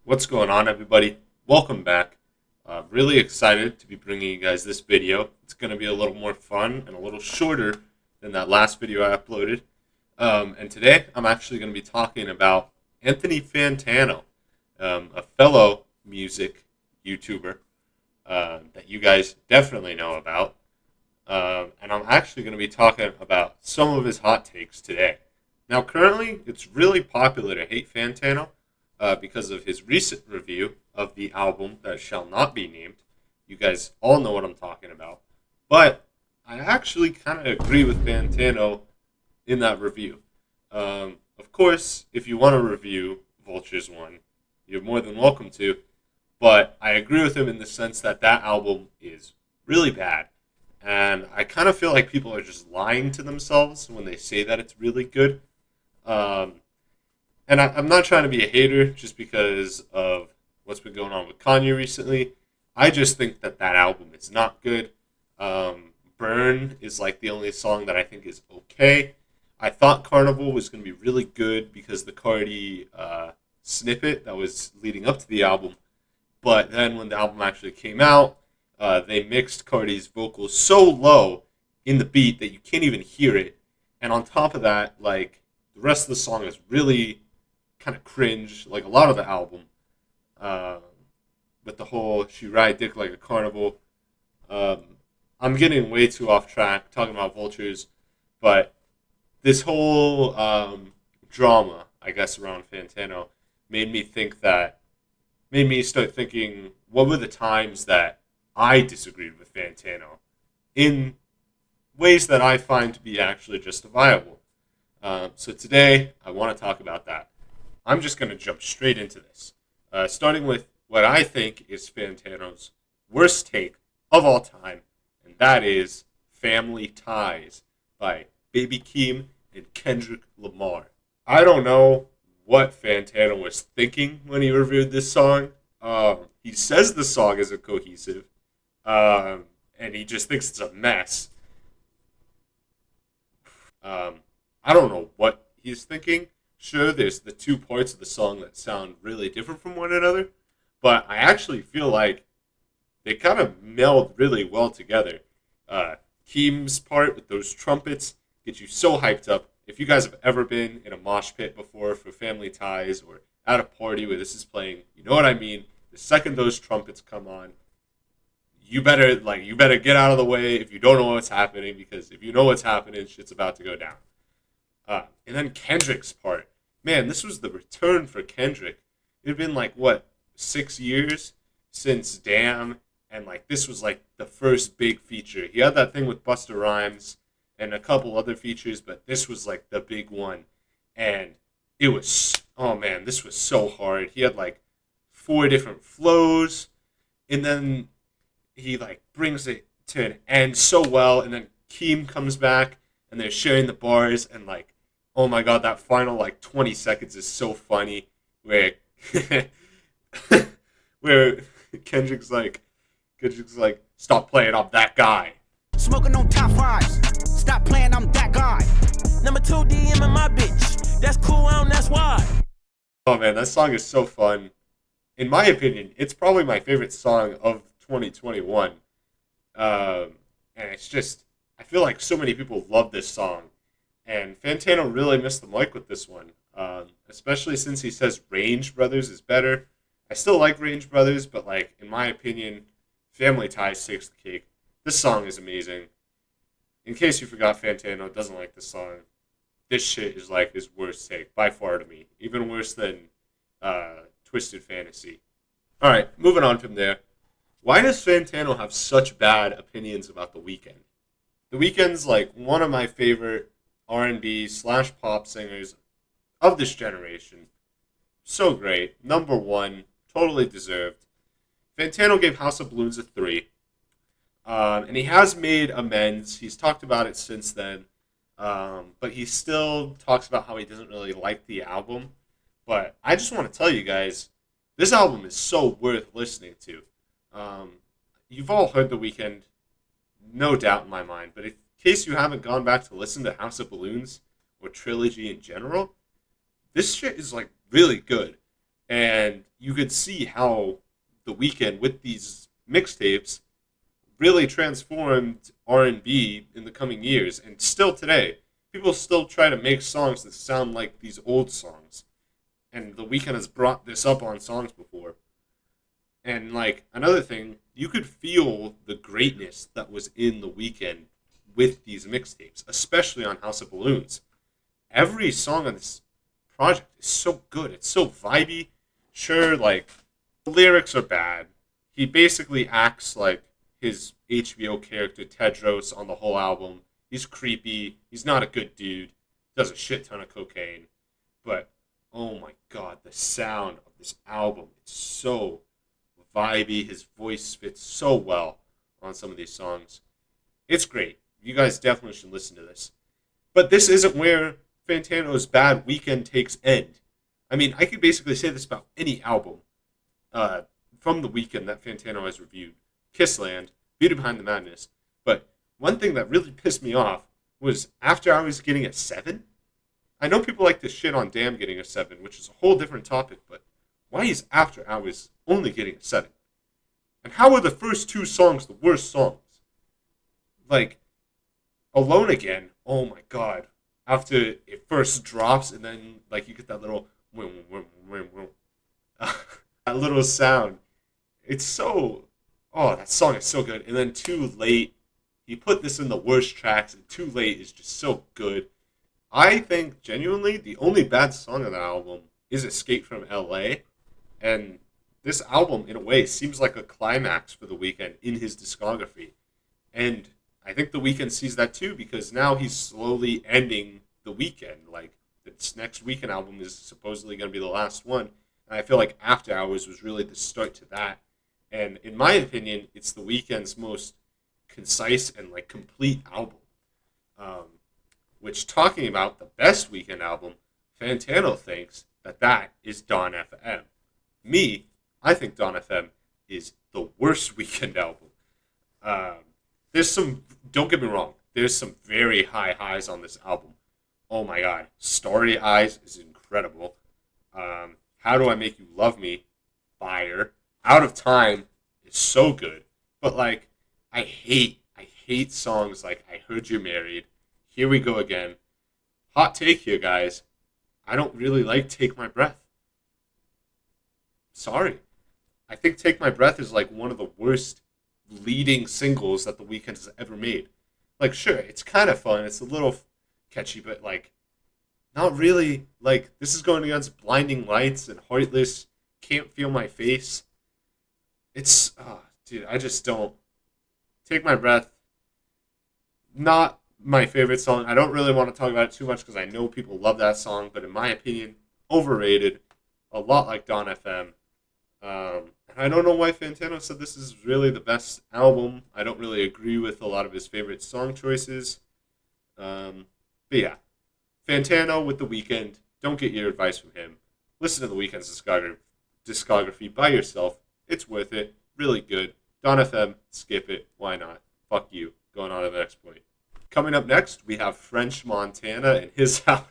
What's going on, everybody? Welcome back. Really excited to be bringing you guys this video. It's going to be a little more fun and a little shorter than that last video I uploaded. And today, I'm actually going to be talking about Anthony Fantano, a fellow music YouTuber that you guys definitely know about. And I'm actually going to be talking about some of his hot takes today. Now, currently, it's really popular to hate Fantano because of his recent review of the album that shall not be named. You guys all know what I'm talking about. But I actually kind of agree with Fantano in that review. Of course, if you want to review Vulture's One, you're more than welcome to. But I agree with him in the sense that that album is really bad. And I kind of feel like people are just lying to themselves when they say that it's really good. Um, I'm not trying to be a hater just because of what's been going on with Kanye recently. I just think that that album is not good. Burn is like the only song that I think is okay. I thought Carnival was going to be really good because the Cardi snippet that was leading up to the album. But then when the album actually came out, they mixed Cardi's vocals so low in the beat that you can't even hear it. And on top of that, like the rest of the song is really kind of cringe, like a lot of the album. Uh, with the whole "she ride dick like a carnival." Um, I'm getting way too off track talking about vultures, but this whole drama, I guess, around Fantano made me think that made me start thinking, what were the times that I disagreed with Fantano in ways that I find to be actually justifiable. So today, I want to talk about that. I'm just going to jump straight into this, starting with what I think is Fantano's worst take of all time, and that is Family Ties by Baby Keem and Kendrick Lamar. I don't know what Fantano was thinking when he reviewed this song. He says the song isn't cohesive, and he just thinks it's a mess. Um, I don't know what he's thinking. Sure, there's the two parts of the song that sound really different from one another, but I actually feel like they kind of meld really well together. Uh, Keem's part with those trumpets gets you so hyped up. If you guys have ever been in a mosh pit before for Family Ties or at a party where this is playing, you know what I mean. The second those trumpets come on, you better get out of the way if you don't know what's happening, because if you know what's happening, shit's about to go down. And then Kendrick's part, man, this was the return for Kendrick. It had been like what 6 years since Damn, and like this was like the first big feature. He had that thing with Busta Rhymes and a couple other features, but this was like the big one, and it was, oh man, this was so hard. He had like four different flows, and then he like brings it to an end so well, and then Keem comes back and they're sharing the bars, and like, oh my god, that final like 20 seconds is so funny where where Kendrick's like Kendrick's like, stop playing, I'm that guy. Smoking on top fives. Stop playing, I'm that guy. Number two, DM in my bitch. That's cool, that's why. Oh man, that song is so fun. In my opinion, it's probably my favorite song of 2021. And it's just, I feel like so many people love this song. And Fantano really missed the mark with this one, especially since he says Range Brothers is better. I still like Range Brothers, but like in my opinion, Family Ties takes the cake. This song is amazing. In case you forgot, Fantano doesn't like this song. This shit is like his worst take by far to me, even worse than Twisted Fantasy. All right, moving on from there. Why does Fantano have such bad opinions about The Weeknd? The Weeknd's like one of my favorite R&B slash pop singers of this generation. So great. Number one. Totally deserved. Fantano gave House of Balloons a 3. And he has made amends. He's talked about it since then. But he still talks about how he doesn't really like the album. But I just want to tell you guys, this album is so worth listening to. Um, you've all heard The Weeknd, no doubt in my mind. But in case you haven't gone back to listen to House of Balloons or Trilogy in general, this shit is like really good. And you could see how The Weeknd with these mixtapes really transformed R&B in the coming years, and still today, people still try to make songs that sound like these old songs. And The Weeknd has brought this up on songs before. And like another thing, you could feel the greatness that was in The Weeknd with these mixtapes, especially on House of Balloons. Every song on this project is so good. It's so vibey. Sure, like the lyrics are bad. He basically acts like his HBO character Tedros on the whole album. He's creepy. He's not a good dude. Does a shit ton of cocaine. But oh my god, the sound of this album, it's so vibey. His voice fits so well on some of these songs. It's great. You guys definitely should listen to this. But this isn't where Fantano's bad Weeknd takes end. I mean, I could basically say this about any album from The Weeknd that Fantano has reviewed. Kissland, Beauty Behind the Madness. But one thing that really pissed me off was After Hours getting a 7. I know people like to shit on Damn getting a 7, which is a whole different topic, but why is After Hours only getting a 7? And how are the first two songs the worst songs? Like, Alone Again, oh my god. After it first drops and then like you get that little that little sound. It's so that song is so good. And then Too Late, he put this in the worst tracks, and Too Late is just so good. I think genuinely the only bad song on the album is Escape from LA. And this album, in a way, seems like a climax for The Weeknd in his discography. And I think The Weeknd sees that too, because now he's slowly ending The Weeknd. Like, this next Weeknd album is supposedly going to be the last one. And I feel like After Hours was really the start to that. And in my opinion, it's The Weeknd's most concise and like complete album. Which, talking about the best Weeknd album, Fantano thinks that is Dawn FM. Me, I think Dawn FM is the worst Weeknd album. There's some, don't get me wrong, there's some very high highs on this album. Oh my god, Starry Eyes is incredible. How Do I Make You Love Me? Fire. Out of Time is so good. But like, I hate songs like I Heard You're Married, Here We Go Again. Hot take here, guys. I don't really like Take My Breath. Sorry. I think Take My Breath is like one of the worst leading singles that The Weeknd has ever made. Like, sure, it's kind of fun. It's a little catchy, but like, not really. Like, this is going against Blinding Lights and Heartless, Can't Feel My Face. It's, dude, I just don't. Take My Breath, not my favorite song. I don't really want to talk about it too much because I know people love that song, but in my opinion, overrated. A lot like Dawn FM. And I don't know why Fantano said this is really the best album. I don't really agree with a lot of his favorite song choices. But yeah, Fantano with The Weeknd. Don't get your advice from him. Listen to The Weeknd's discography by yourself. It's worth it. Really good. Dawn FM, skip it. Why not? Fuck you. Going on to the next point. Coming up next, we have French Montana and his album.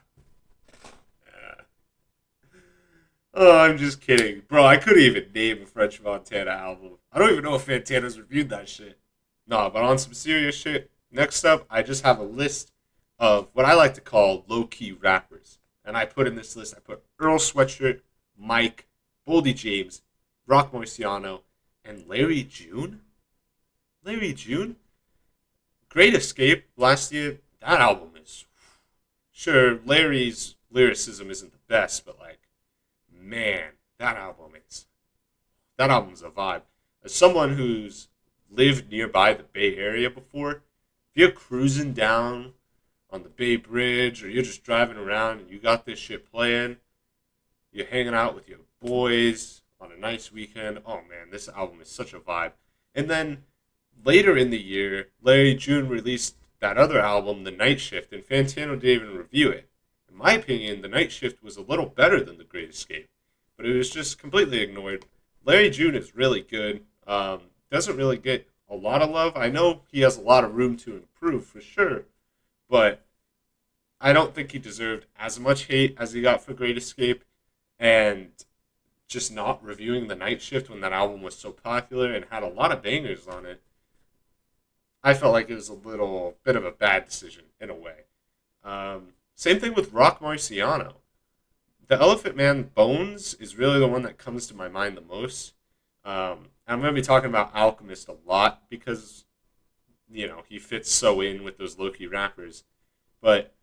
Oh, I'm just kidding. Bro, I couldn't even name a French Montana album. I don't even know if Fantana's reviewed that shit. No, but on some serious shit, next up, I just have a list of what I like to call low-key rappers. And I put in this list, I put Earl Sweatshirt, Mike, Boldy James, Rock Marciano, and Larry June? Larry June? Great Escape last year. That album is... Sure, Larry's lyricism isn't the best, but like, man, that album's a vibe. As someone who's lived nearby the Bay Area before, if you're cruising down on the Bay Bridge or you're just driving around and you got this shit playing, you're hanging out with your boys on a nice weekend, oh man, this album is such a vibe. And then later in the year, Larry June released that other album, The Night Shift, and Fantano didn't even review it. In my opinion, The Night Shift was a little better than The Great Escape, but it was just completely ignored. Larry June is really good. Doesn't really get a lot of love. I know he has a lot of room to improve, for sure, but I don't think he deserved as much hate as he got for Great Escape, and just not reviewing The Night Shift when that album was so popular and had a lot of bangers on it, I felt like it was a little bit of a bad decision in a way. Same thing with Rock Marciano. The Elephant Man Bones is really the one that comes to my mind the most. I'm going to be talking about Alchemist a lot because, he fits so in with those low-key rappers. But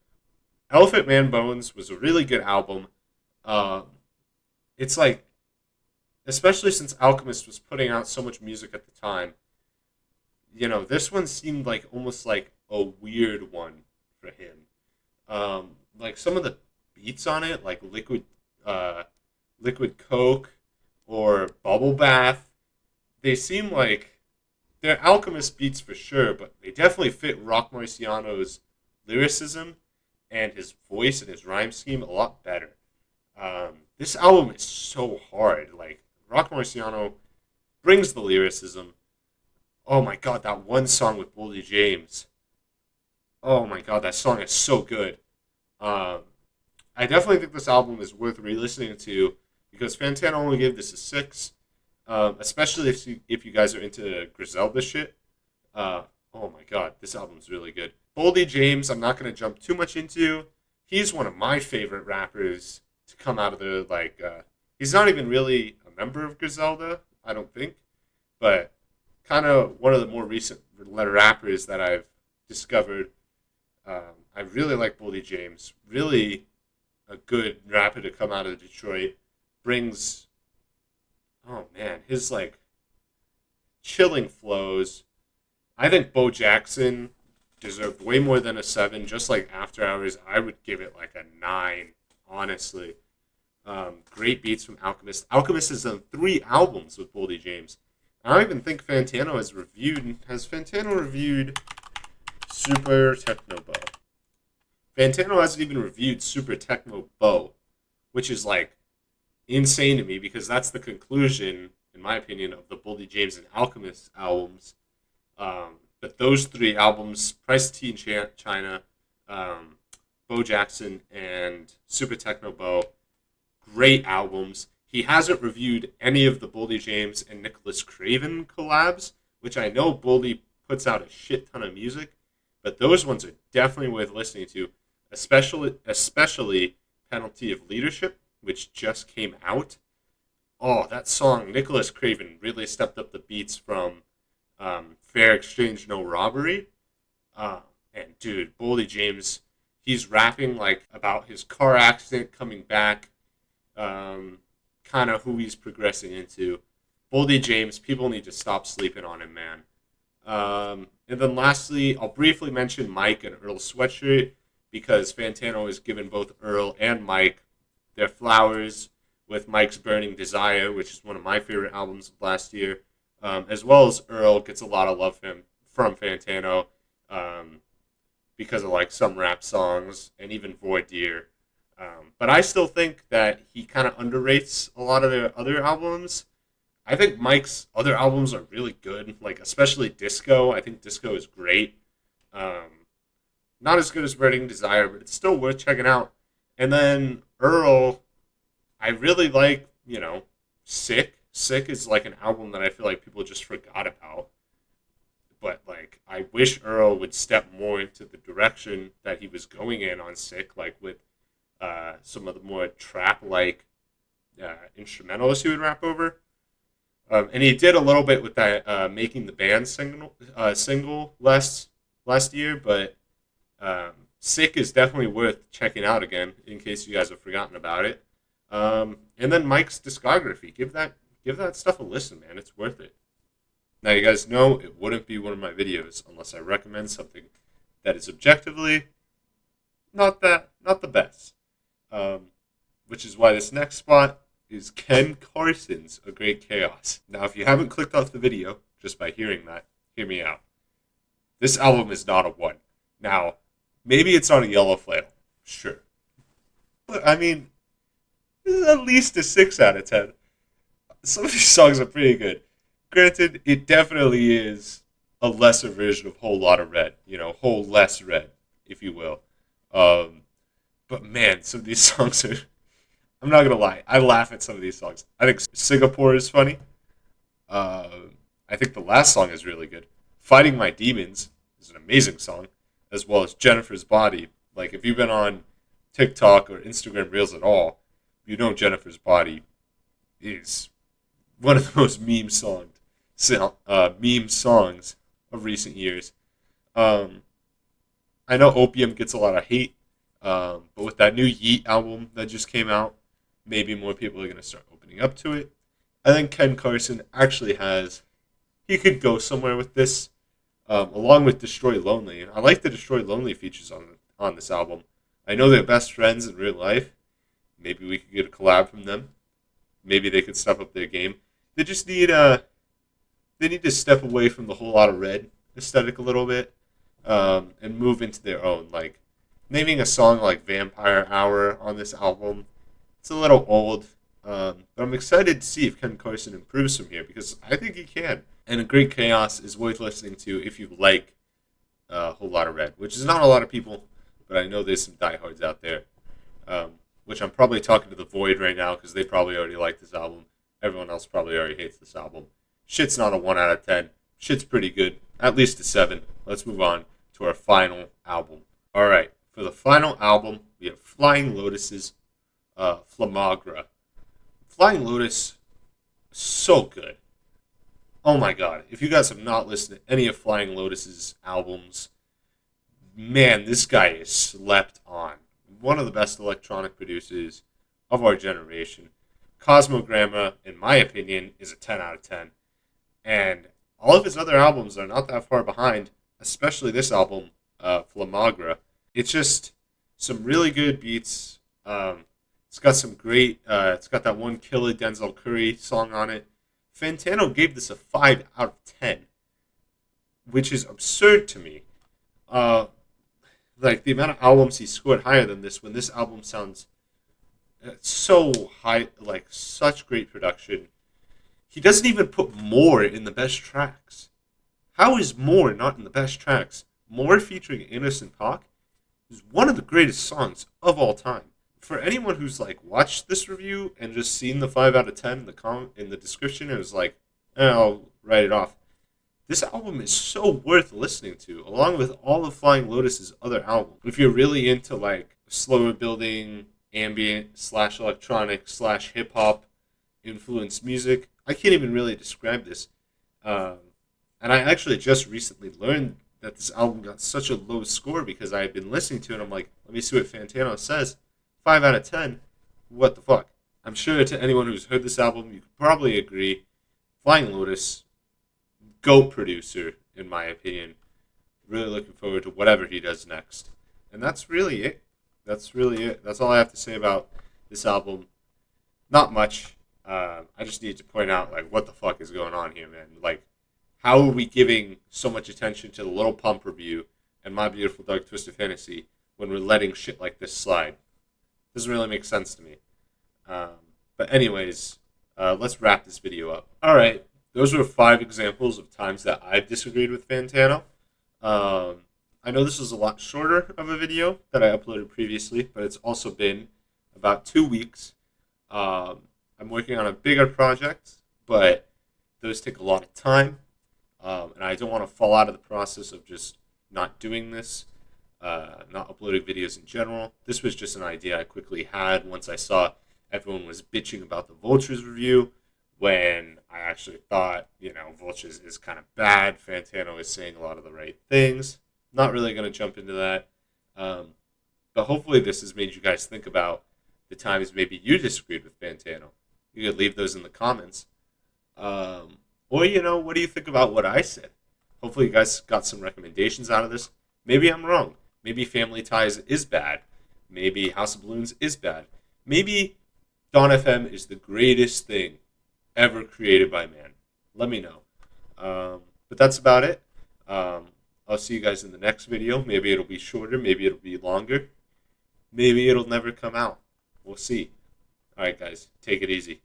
Elephant Man Bones was a really good album. It's like, especially since Alchemist was putting out so much music at the time, this one seemed like almost like a weird one for him. Like some of the beats on it, like Liquid Coke or Bubble Bath, they seem like they're Alchemist beats for sure, but they definitely fit Rock Marciano's lyricism and his voice and his rhyme scheme a lot better. This album is so hard. Like, Rock Marciano brings the lyricism. Oh my god, that one song with Boldy James. Oh my god, that song is so good. I definitely think this album is worth re-listening to because Fantano only gave this a 6. Especially if you guys are into Griselda shit. Oh my god, this album's really good. Boldy James, I'm not going to jump too much into. He's one of my favorite rappers to come out of the, he's not even really a member of Griselda, I don't think. But kind of one of the more recent rappers that I've discovered. I really like Boldy James. Really a good rapper to come out of Detroit. Brings, oh man, his chilling flows. I think Bo Jackson deserved way more than a 7. Just like After Hours, I would give it like a 9, honestly. Great beats from Alchemist. Alchemist has done 3 albums with Boldy James. I don't even think Fantano has reviewed. Has Fantano reviewed Super Techno Bow? Fantano hasn't even reviewed Super Techno Bow, which is insane to me because that's the conclusion, in my opinion, of the Boldy James and Alchemist albums. But those 3 albums, Price T in China, Bo Jackson, and Super Techno Bow, great albums. He hasn't reviewed any of the Boldy James and Nicholas Craven collabs, which I know Boldy puts out a shit ton of music, but those ones are definitely worth listening to, especially Penalty of Leadership, which just came out. Oh, that song, Nicholas Craven really stepped up the beats from Fair Exchange, No Robbery. And dude, Boldy James, he's rapping about his car accident coming back, kind of who he's progressing into. Boldy James, people need to stop sleeping on him, man. And then lastly, I'll briefly mention Mike and Earl Sweatshirt because Fantano has given both Earl and Mike their flowers with Mike's Burning Desire, which is one of my favorite albums of last year, as well as Earl gets a lot of love from Fantano because of some rap songs and even Voir Dire. But I still think that he kind of underrates a lot of their other albums. I think Mike's other albums are really good, especially Disco. I think Disco is great. Not as good as Burning Desire, but it's still worth checking out. And then Earl, I really like, Sick. Sick is an album that I feel like people just forgot about. But I wish Earl would step more into the direction that he was going in on Sick, with some of the more trap-like instrumentals he would rap over. And he did a little bit with that Making the Band single last year, but Sick is definitely worth checking out again, in case you guys have forgotten about it. And then Mike's discography. Give that stuff a listen, man. It's worth it. Now, you guys know it wouldn't be one of my videos unless I recommend something that is objectively not the best. Which is why this next spot is Ken Carson's A Great Chaos. Now, if you haven't clicked off the video just by hearing that, hear me out. This album is not a 1. Now, maybe it's on a yellow flannel. Sure. But, I mean, this is at least a 6 out of 10. Some of these songs are pretty good. Granted, it definitely is a lesser version of Whole Lotta Red. Whole less red, if you will. But man, some of these songs are... I'm not gonna lie. I laugh at some of these songs. I think Singapore is funny. Uh, I think the last song is really good. Fighting My Demons is an amazing song, as well as Jennifer's Body. Like, if you've been on TikTok or Instagram Reels at all, you know Jennifer's Body is one of the most meme songs of recent years. Um, I know Opium gets a lot of hate, but with that new Yeet album that just came out, maybe more people are going to start opening up to it. I think Ken Carson actually he could go somewhere with this, along with Destroy Lonely. I like the Destroy Lonely features on this album. I know they're best friends in real life. Maybe we could get a collab from them. Maybe they could step up their game. They just they need to step away from the whole lot of red aesthetic a little bit, and move into their own. Like, naming a song like Vampire Hour on this album, it's a little old, but I'm excited to see if Ken Carson improves from here, because I think he can. And A Great Chaos is worth listening to if you like a whole lot of red, which is not a lot of people, but I know there's some diehards out there, which I'm probably talking to the void right now because they probably already like this album. Everyone else probably already hates this album. Shit's not a 1 out of 10. Shit's pretty good. At least a 7. Let's move on to our final album. Alright, for the final album, we have Flying Lotus's Flamagra. Flying Lotus, so good. Oh my god. If you guys have not listened to any of Flying Lotus's albums, man, this guy is slept on. One of the best electronic producers of our generation. Cosmogramma, in my opinion, is a 10 out of 10. And all of his other albums are not that far behind, especially this album, Flamagra. It's just some really good beats. It's got some great, it's got that one killer Denzel Curry song on it. Fantano gave this a 5 out of 10, which is absurd to me. Like, the amount of albums he scored higher than this, when this album sounds so high, like, such great production. He doesn't even put More in the best tracks. How is More not in the best tracks? More featuring Innocent Pac is one of the greatest songs of all time. For anyone who's like watched this review and just seen the 5 out of 10 in the description, it was like, I'll write it off. This album is so worth listening to, along with all of Flying Lotus's other albums. If you're really into like slower building, ambient / electronic / hip hop influenced music, I can't even really describe this. And I actually just recently learned that this album got such a low score because I had been listening to it. I'm like, let me see what Fantano says. 5 out of 10. What the fuck? I'm sure to anyone who's heard this album, you could probably agree. Flying Lotus, GOAT producer, in my opinion. Really looking forward to whatever he does next. And that's really it. That's all I have to say about this album. Not much. I just need to point out, like, what the fuck is going on here, man? Like, how are we giving so much attention to the Little Pump review and My Beautiful Dark Twisted Fantasy when we're letting shit like this slide? Doesn't really make sense to me. But anyways, let's wrap this video up. Alright, those were 5 examples of times that I've disagreed with Fantano. I know this was a lot shorter of a video that I uploaded previously, but it's also been about 2 weeks. I'm working on a bigger project, but those take a lot of time, and I don't want to fall out of the process of just not doing this, not uploading videos in general. This was just an idea I quickly had once I saw everyone was bitching about the Vultures review, when I actually thought, Vultures is kind of bad. Fantano is saying a lot of the right things. Not really going to jump into that. But hopefully this has made you guys think about the times maybe you disagreed with Fantano. You could leave those in the comments. Or, what do you think about what I said? Hopefully you guys got some recommendations out of this. Maybe I'm wrong. Maybe Family Ties is bad. Maybe House of Balloons is bad. Maybe Dawn FM is the greatest thing ever created by man. Let me know. But that's about it. I'll see you guys in the next video. Maybe it'll be shorter. Maybe it'll be longer. Maybe it'll never come out. We'll see. All right, guys. Take it easy.